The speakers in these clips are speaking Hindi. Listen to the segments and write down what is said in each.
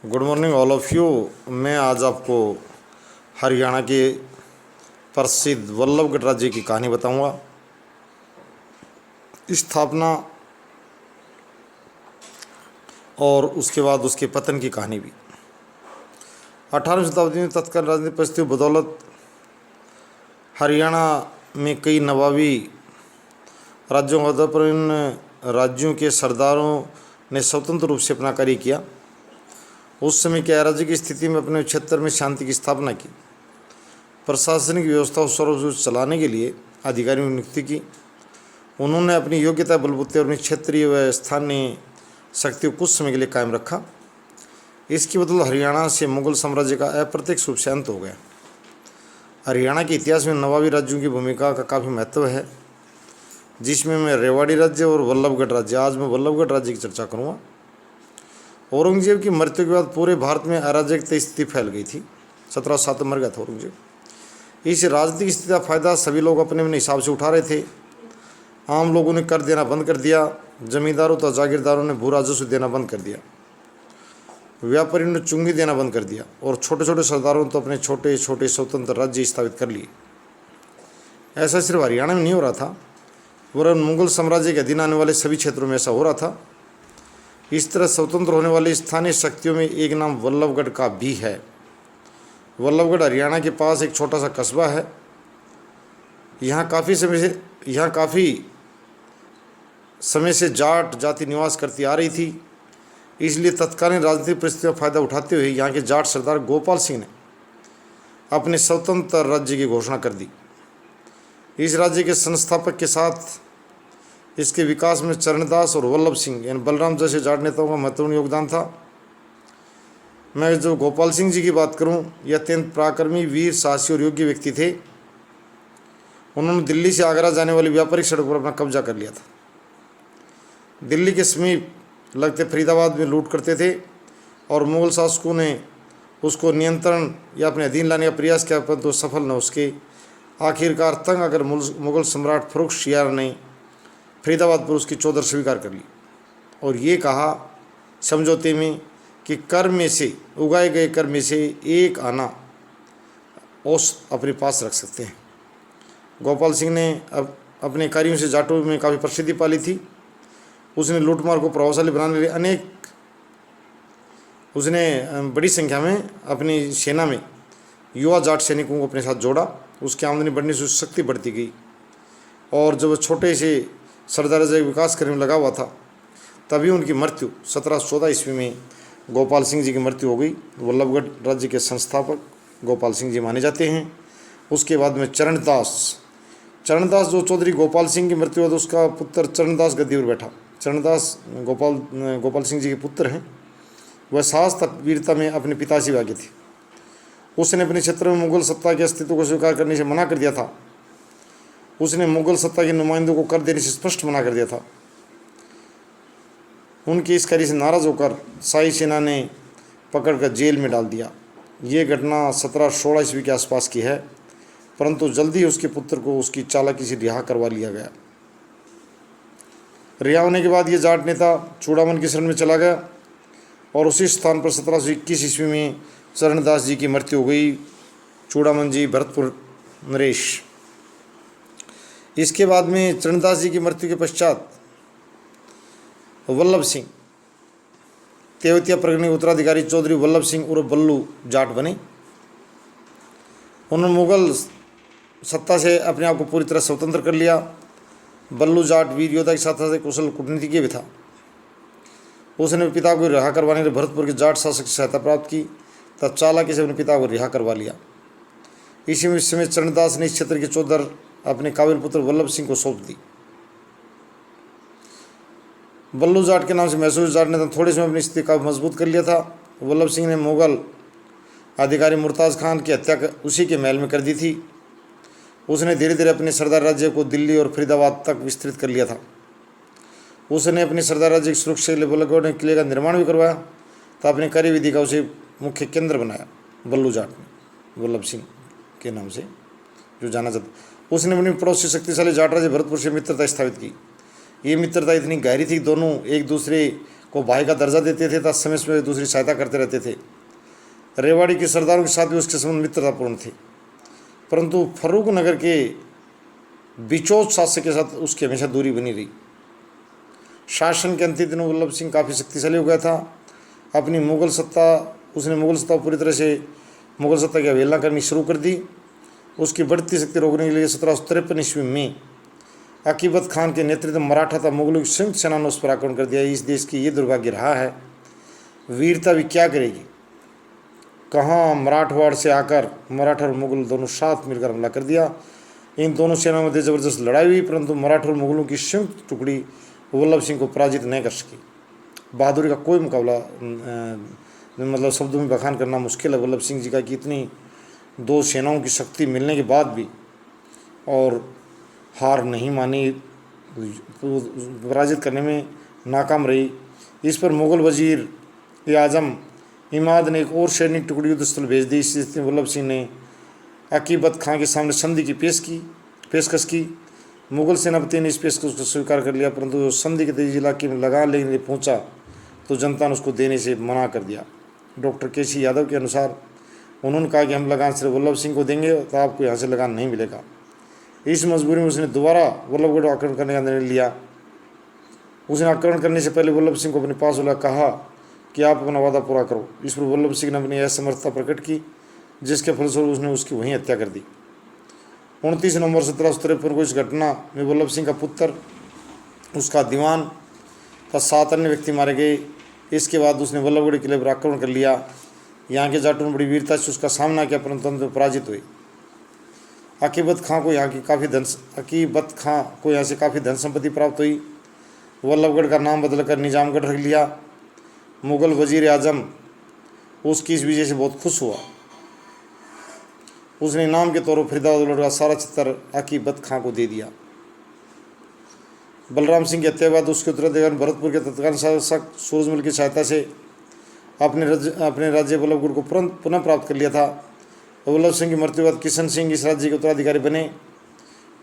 Good morning all of you. मैं आज आपको हरियाणा के प्रसिद्ध वल्लभगढ़ राज्य की कहानी बताऊंगा। स्थापना और उसके बाद उसके पतन की कहानी भी। 18वीं शताब्दी में तत्कालीन राजनीतिक परिस्थितियों बदौलत हरियाणा में कई नवाबी राज्यों का दौर पर इन राज्यों के सरदारों ने स्वतंत्र रूप से अपना कार्य किया। उस समय के राज्य की स्थिति में अपने क्षेत्र में शांति की स्थापना की, प्रशासनिक व्यवस्था को सर्वोच्च चलाने के लिए अधिकारियों की नियुक्ति की। उन्होंने अपनी योग्यता बलबूते और अपनी क्षेत्रीय व स्थानीय शक्तियों को कुछ समय के लिए कायम रखा। इसकी बदौलत हरियाणा से मुगल साम्राज्य का अप्रत्यक्ष रूप से अंत हो गया। हरियाणा के इतिहास में नवाबी राज्यों की भूमिका का काफ़ी महत्व है, जिसमें मैं रेवाड़ी राज्य और वल्लभगढ़ राज्य, आज मैं वल्लभगढ़ राज्य की चर्चा करूँगा। औरंगजेब की मृत्यु के बाद पूरे भारत में अराजकता स्थिति फैल गई थी। 1707 में मर गया था औरंगजेब। इस राजनीतिक स्थिति का फायदा सभी लोग अपने अपने हिसाब से उठा रहे थे। आम लोगों ने कर देना बंद कर दिया, जमींदारों तो जागीरदारों ने भू राजस्व देना बंद कर दिया, व्यापारियों ने चुंगी देना बंद कर दिया और छोटे छोटे सरदारों ने तो अपने छोटे छोटे स्वतंत्र राज्य स्थापित कर लिए। ऐसा सिर्फ हरियाणा में नहीं हो रहा था, वरन मुगल साम्राज्य के अधीन आने वाले सभी क्षेत्रों में ऐसा हो रहा था। इस तरह स्वतंत्र होने वाली स्थानीय शक्तियों में एक नाम वल्लभगढ़ का भी है। वल्लभगढ़ हरियाणा के पास एक छोटा सा कस्बा है। यहाँ काफ़ी समय से जाट जाति निवास करती आ रही थी। इसलिए तत्कालीन राजनीतिक परिस्थितियों का फायदा उठाते हुए यहाँ के जाट सरदार गोपाल सिंह ने अपने स्वतंत्र राज्य की घोषणा कर दी। इस राज्य के संस्थापक के साथ इसके विकास में चरणदास और वल्लभ सिंह यानी बलराम जैसे जाट नेताओं का महत्वपूर्ण योगदान था। मैं जो गोपाल सिंह जी की बात करूं, यह अत्यंत पराक्रमी, वीर, साहसी और योग्य व्यक्ति थे। उन्होंने दिल्ली से आगरा जाने वाली व्यापारिक सड़क पर अपना कब्जा कर लिया था। दिल्ली के समीप लगते फरीदाबाद में लूट करते थे और मुगल शासकों ने उसको नियंत्रण या अपने अधीन लाने का प्रयास किया, परंतु सफल न उसके। आखिरकार तंग अगर मुगल सम्राट फ़र्रुख़शियार ने फरीदाबाद पर उसकी चौधर स्वीकार कर ली और ये कहा समझौते में कि कर में से उगाए गए कर में से एक आना औस अपने पास रख सकते हैं। गोपाल सिंह ने अब अपने कार्यों से जाटों में काफ़ी प्रसिद्धि पाली थी। उसने लूटमार को प्रभावशाली बनाने के लिए उसने बड़ी संख्या में अपनी सेना में युवा जाट सैनिकों को अपने साथ जोड़ा। उसकी आमदनी बढ़ने से उसकी शक्ति बढ़ती गई और जब छोटे से सरदार का विकास करने में लगा हुआ था, तभी उनकी मृत्यु 1714 ईस्वी में गोपाल सिंह जी की मृत्यु हो गई। वल्लभगढ़ राज्य के संस्थापक गोपाल सिंह जी माने जाते हैं। उसके बाद में चरणदास जो चौधरी गोपाल सिंह की मृत्यु बाद उसका पुत्र चरणदास गद्दी पर बैठा। चरणदास गोपाल सिंह जी के पुत्र हैं। वह साहस तक वीरता में अपने पिता से आगे थे। उसने अपने क्षेत्र में मुगल सत्ता के अस्तित्व को स्वीकार करने से मना कर दिया था। उसने मुगल सत्ता के नुमाइंदों को कर देने से स्पष्ट मना कर दिया था। उनके इस कार्य से नाराज होकर शाही सेना ने पकड़कर जेल में डाल दिया। ये घटना 1716 ईस्वी के आसपास की है, परंतु जल्दी उसके पुत्र को उसकी चालाकी से रिहा करवा लिया गया। रिहा होने के बाद ये जाट नेता चूड़ामन की शरण में चला गया और उसी स्थान पर 1721 ईस्वी में चरणदास जी की मृत्यु हो गई। चूड़ामन जी भरतपुर नरेश। इसके बाद में चरणदास जी की मृत्यु के पश्चात वल्लभ सिंह तेवतिया प्रगण के उत्तराधिकारी चौधरी वल्लभ सिंह उर्फ बल्लू जाट बने। उन्होंने मुगल सत्ता से अपने आप को पूरी तरह स्वतंत्र कर लिया। बल्लू जाट वीर योद्धा के साथ साथ एक कुशल कूटनीतिज्ञ भी था। उसने पिता को रिहा करवाने के लिए भरतपुर के जाट शासक से सहायता प्राप्त की, तब चालाकी से अपने पिता को रिहा करवा लिया। इसी समय चरणदास ने इस क्षेत्र की चौधर अपने काबिल पुत्र वल्लभ सिंह को सौंप दी। बल्लू जाट के नाम से मैसूर जाट ने थोड़े समय अपनी स्थिति का मजबूत कर लिया था। वल्लभ सिंह ने मुगल अधिकारी मुर्ताज़ खान की हत्या उसी के महल में कर दी थी। उसने धीरे धीरे अपने सरदार राज्य को दिल्ली और फरीदाबाद तक विस्तृत कर लिया था। उसने अपने सरदार राज्य की सुरक्षा के लिए वल्लभगढ़ किले का निर्माण भी करवाया, तो अपने कार्यविधि का उसे मुख्य केंद्र बनाया। बल्लू जाट ने वल्लभ सिंह के नाम से जो जाना जाता। उसने अपनी पड़ोसी शक्तिशाली जाट राज्य भरतपुर से मित्रता स्थापित की। ये मित्रता इतनी गहरी थी कि दोनों एक दूसरे को भाई का दर्जा देते थे तथा समय समय दूसरी सहायता करते रहते थे। रेवाड़ी के सरदारों के साथ भी उसके संबंध मित्रतापूर्ण थे, परंतु फर्रुख नगर के बिचौल शासक के साथ उसकी हमेशा दूरी बनी रही। शासन के अंतिम दिनों वल्लभ सिंह काफ़ी शक्तिशाली हो गया था। उसने मुगल सत्ता पूरी तरह से मुगल सत्ता की अवहेलना करनी शुरू कर दी। उसकी बढ़ती शक्ति रोकने के लिए 1753 ईस्वी में अकीबत खान के नेतृत्व में मराठा तथा मुगलों की संयुक्त सेना ने उस पर आक्रमण कर दिया। इस देश की ये दुर्भाग्य रहा है। वीरता भी क्या करेगी, कहाँ मराठवाड़ से आकर मराठा और मुगल दोनों साथ मिलकर हमला कर दिया। इन दोनों सेनाओं में जबरदस्त लड़ाई हुई, परंतु मराठा और मुगलों की संयुक्त टुकड़ी वल्लभ सिंह को पराजित नहीं कर सकी। बहादुरी का कोई मुकाबला मतलब शब्दों में बखान करना मुश्किल है वल्लभ सिंह जी का कि इतनी दो सेनाओं की शक्ति मिलने के बाद भी और हार नहीं मानी, पराजित करने में नाकाम रही। इस पर मुगल वजीर ए आजम इमाद ने एक और सैनिक टुकड़ी युद्धस्थल भेज दी। इस स्थिति में वल्लभ सिंह ने अकीबत खां के सामने संधि की पेशकश की। मुगल सेनापति ने इस पेशकश को स्वीकार कर लिया, परंतु संधि के तेजी इलाके में लगान लेने पहुंचा तो जनता ने उसको देने से मना कर दिया। डॉक्टर केसी यादव के अनुसार उन्होंने कहा कि हम लगान सिर्फ वल्लभ सिंह को देंगे तो आपको यहाँ से लगान नहीं मिलेगा। इस मजबूरी में उसने दोबारा वल्लभगढ़ आक्रमण करने का निर्णय लिया। उसने आक्रमण करने से पहले वल्लभ सिंह को अपने पास बुलाया, कहा कि आप अपना वादा पूरा करो। इस पर वल्लभ सिंह ने अपनी असमर्थता प्रकट की, जिसके फलस्वरूप उसने उसकी वहीं हत्या कर दी। 29 नवंबर 1753 को इस घटना में वल्लभ सिंह का पुत्र, उसका दीवान तथा 7 अन्य व्यक्ति मारे गए। इसके बाद उसने वल्लभगढ़ किले पर आक्रमण कर लिया। यहाँ के जाटों ने बड़ी वीरता से उसका सामना किया, परंतु अंत में पराजित हुए। अकीबत खां को यहाँ से काफ़ी धन संपत्ति प्राप्त हुई। वल्लभगढ़ का नाम बदलकर निजामगढ़ रख लिया। मुगल वजीर आजम उसकी इस विजय से बहुत खुश हुआ। उसने इनाम के तौर पर फरीदाबाद का सारा चित्तर अकीबत खां को दे दिया। बलराम सिंह की हत्या के बाद उसके उत्तराधिकारी भरतपुर के तत्कालीन शासक सूरजमल की सहायता से अपने राज्य वल्लभगढ़ को पुनः प्राप्त कर लिया था। वल्लभ सिंह की मृत्यु के बाद किशन सिंह इस राज्य के उत्तराधिकारी बने।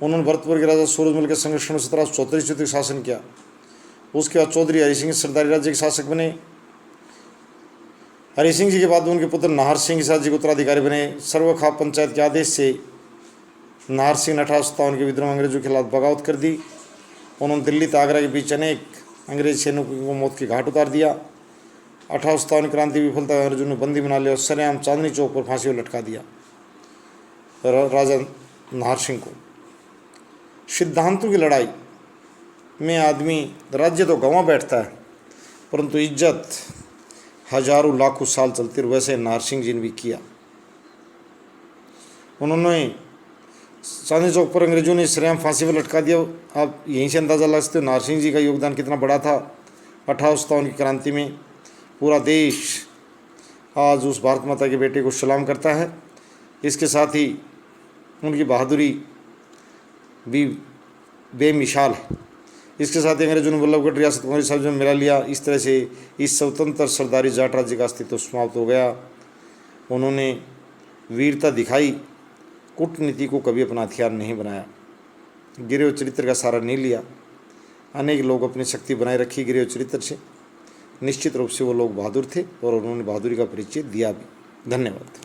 उन्होंने भरतपुर के राजा सूरजमल के संरक्षण में 1774 ईस्वी तक शासन किया। उसके बाद चौधरी हरि सिंह सरदारी राज्य के शासक बने। हरि सिंह जी के बाद उनके पुत्र नाहर सिंह इस राज्य के उत्तराधिकारी बने। सर्वखाप पंचायत के आदेश से नाहर सिंह ने 1857 के विद्रोह में अंग्रेजों के खिलाफ बगावत कर दी। उन्होंने दिल्ली तथा आगरा के बीच अनेक अंग्रेज सैनिकों को मौत के घाट उतार दिया। 1857 क्रांति विफलता अंग्रेजों ने बंदी बना लिया और सरेआम चांदनी चौक पर फांसी पर लटका दिया राजा नाहर सिंह को। सिद्धांतों की लड़ाई में आदमी राज्य तो गंवा बैठता है, परंतु इज्जत हजारों लाखों साल चलती रही। वैसे नाहर सिंह जी ने भी किया। उन्होंने चांदनी चौक पर अंग्रेजों ने सरेआम फांसी पर लटका दिया। आप यहीं से अंदाज़ा लगा सकते हो नाहर सिंह जी का योगदान कितना बड़ा था। 1857 की क्रांति में पूरा देश आज उस भारत माता के बेटे को सलाम करता है। इसके साथ ही उनकी बहादुरी भी बेमिसाल है। इसके साथ ही अंग्रेजों ने वल्लभगढ़ रियासत को अंग्रेज साम्राज्य में मिला लिया। इस तरह से इस स्वतंत्र सरदारी जाट राज्य का अस्तित्व समाप्त हो गया। उन्होंने वीरता दिखाई, कूटनीति को कभी अपना हथियार नहीं बनाया, गिरे हुए चरित्र का सहारा नहीं लिया। अनेक लोग अपनी शक्ति बनाए रखी गिरे हुए चरित्र से। निश्चित रूप से वो लोग बहादुर थे और उन्होंने बहादुरी का परिचय दिया भी। धन्यवाद।